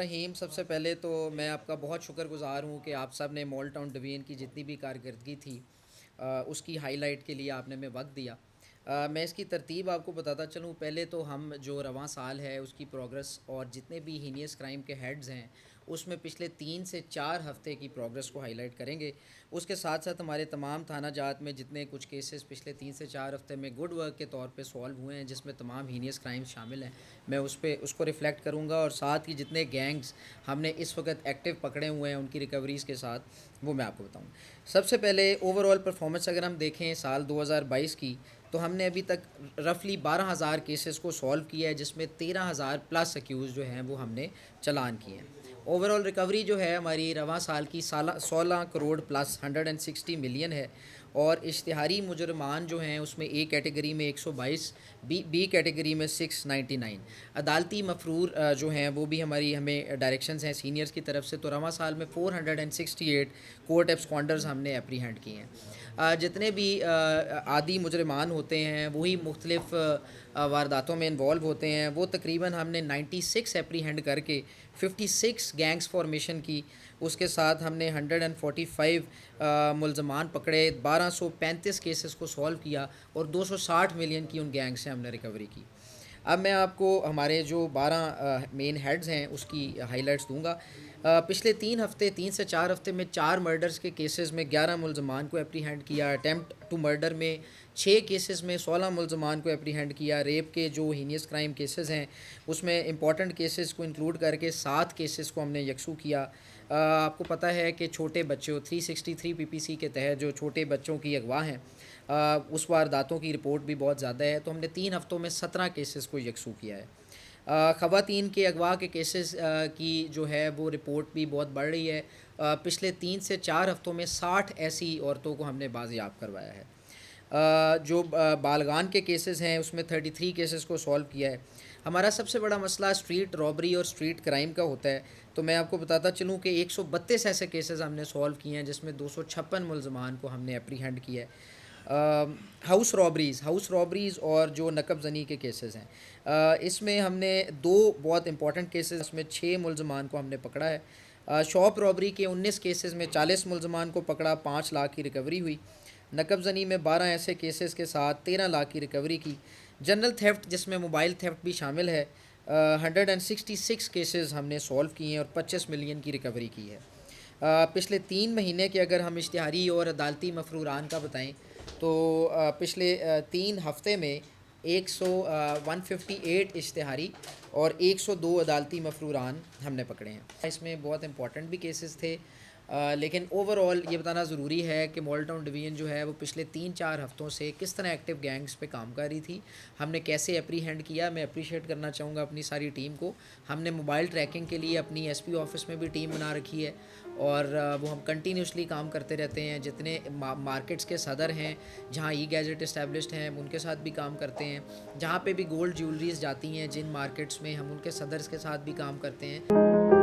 رحیم، سب سے پہلے تو میں آپ کا بہت شکر گزار ہوں کہ آپ سب نے مال ٹاؤن ڈویژن کی جتنی بھی کارکردگی تھی اس کی ہائی لائٹ کے لیے آپ نے ہمیں وقت دیا۔ میں اس کی ترتیب آپ کو بتاتا چلوں۔ پہلے تو ہم جو رواں سال ہے اس کی پروگرس اور جتنے بھی ہینیس کرائم کے ہیڈز ہیں اس میں پچھلے 3 سے 4 ہفتے کی پروگرس کو ہائی لائٹ کریں گے۔ اس کے ساتھ ساتھ ہمارے تمام تھانہ جات میں جتنے کچھ کیسز پچھلے 3 سے 4 ہفتے میں گڈ ورک کے طور پہ سولو ہوئے ہیں، جس میں تمام ہینیس کرائمز شامل ہیں، میں اس کو ریفلیکٹ کروں گا، اور ساتھ ہی جتنے گینگز ہم نے اس وقت ایکٹیو پکڑے ہوئے ہیں ان کی ریکوریز کے ساتھ وہ میں آپ کو بتاؤں۔ سب سے پہلے اوور آل پرفارمنس اگر ہم دیکھیں سال 2022 کی، تو ہم نے ابھی تک رفلی 12,000 کیسز کو سولو کیا ہے، جس میں 13,000 پلس ایکیوز جو ہیں وہ ہم نے چلان کیے ہیں۔ اوور آل ریکوری جو ہے ہماری رواں سال کی 16 کروڑ پلس 160 ملین ہے، اور اشتہاری مجرمان جو ہیں اس میں اے کیٹیگری میں 122، بی کیٹیگری میں 699۔ عدالتی مفرور جو ہیں وہ بھی ہمیں ڈائریکشنز ہیں سینئرز کی طرف سے، تو رواں سال میں 468 کورٹ ایبسکانڈرز ہم نے اپریہینڈ کیے ہیں۔ جتنے بھی عادی مجرمان ہوتے ہیں وہی مختلف وارداتوں میں انوالو ہوتے ہیں، وہ تقریباً ہم نے 96 اپریہینڈ کر کے 56 گینگز فارمیشن کی۔ اس کے ساتھ ہم نے 145 ملزمان پکڑے، 1235 کیسز کو سولو کیا، اور 260 ملین کی ان گینگ سے ہم نے ریکوری کی۔ اب میں آپ کو ہمارے جو 12 مین ہیڈز ہیں اس کی ہائی لائٹس دوں گا۔ پچھلے 3 سے 4 ہفتے میں 4 مرڈرز کے کیسز میں 11 ملزمان کو اپریہینڈ کیا، اٹیمپٹ ٹو مرڈر میں 6 کیسز میں 16 ملزمان کو اپریہینڈ کیا، ریپ کے جو ہینیس کرائم کیسز ہیں اس میں امپورٹنٹ کیسز کو انکلوڈ کر کے 7 کیسز کو ہم نے یکسو کیا۔ آپ کو پتہ ہے کہ چھوٹے بچوں 363 پی پی سی کے تحت جو چھوٹے بچوں کی اغوا ہیں اس وارداتوں کی رپورٹ بھی بہت زیادہ ہے، تو ہم نے 3 ہفتوں میں 17 کیسز کو یکسو کیا ہے۔ خواتین کے اغوا کے کیسز کی جو ہے وہ رپورٹ بھی بہت بڑھ رہی ہے۔ پچھلے 3 سے 4 ہفتوں میں 60 ایسی عورتوں کو ہم نے بازیاب کروایا ہے۔ جو بالغان کے کیسز ہیں اس میں 33 کیسز کو سولو کیا ہے۔ ہمارا سب سے بڑا مسئلہ اسٹریٹ رابری اور اسٹریٹ کرائم کا ہوتا ہے، تو میں آپ کو بتاتا چلوں کہ 132 ایسے کیسز ہم نے سولو کیے ہیں، جس میں 256 ملزمان کو ہم نے اپریہینڈ کیا ہے۔ ہاؤس رابریز اور جو نقب زنی کے کیسز ہیں، اس میں ہم نے 2 بہت امپورٹنٹ کیسز، اس میں 6 ملزمان کو ہم نے پکڑا ہے۔ شاپ رابری کے 19 کیسز میں 40 ملزمان کو پکڑا، 5 لاکھ کی ریکوری ہوئی۔ نقب زنی میں 12 ایسے کیسز کے ساتھ 13 لاکھ کی ریکوری کی۔ جنرل تھیفٹ جس میں موبائل تھیفٹ بھی شامل ہے، 166 کیسز ہم نے سولو کیے ہیں اور 25 ملین کی ریکوری کی ہے۔ پچھلے 3 مہینے کے اگر ہم اشتہاری اور عدالتی مفروران کا بتائیں تو پچھلے 3 ہفتے میں 158 اشتہاری اور 102 عدالتی مفروران ہم نے پکڑے ہیں۔ اس میں بہت امپورٹنٹ بھی کیسز تھے، لیکن اوور آل یہ بتانا ضروری ہے کہ مال ٹاؤن ڈویژن جو ہے وہ پچھلے 3-4 ہفتوں سے کس طرح ایکٹیو گینگز پہ کام کر رہی تھی، ہم نے کیسے اپریہینڈ کیا۔ میں اپریشیٹ کرنا چاہوں گا اپنی ساری ٹیم کو۔ ہم نے موبائل ٹریکنگ کے لیے اپنی ایس پی آفس میں بھی ٹیم بنا رکھی ہے، اور وہ ہم کنٹینیوسلی کام کرتے رہتے ہیں۔ جتنے مارکیٹس کے صدر ہیں جہاں ای گیجٹ اسٹیبلشڈ ہیں ان کے ساتھ بھی کام کرتے ہیں، جہاں پہ بھی گولڈ جیولریز جاتی ہیں جن مارکیٹس میں ہم ان کے صدرز کے ساتھ بھی کام کرتے ہیں۔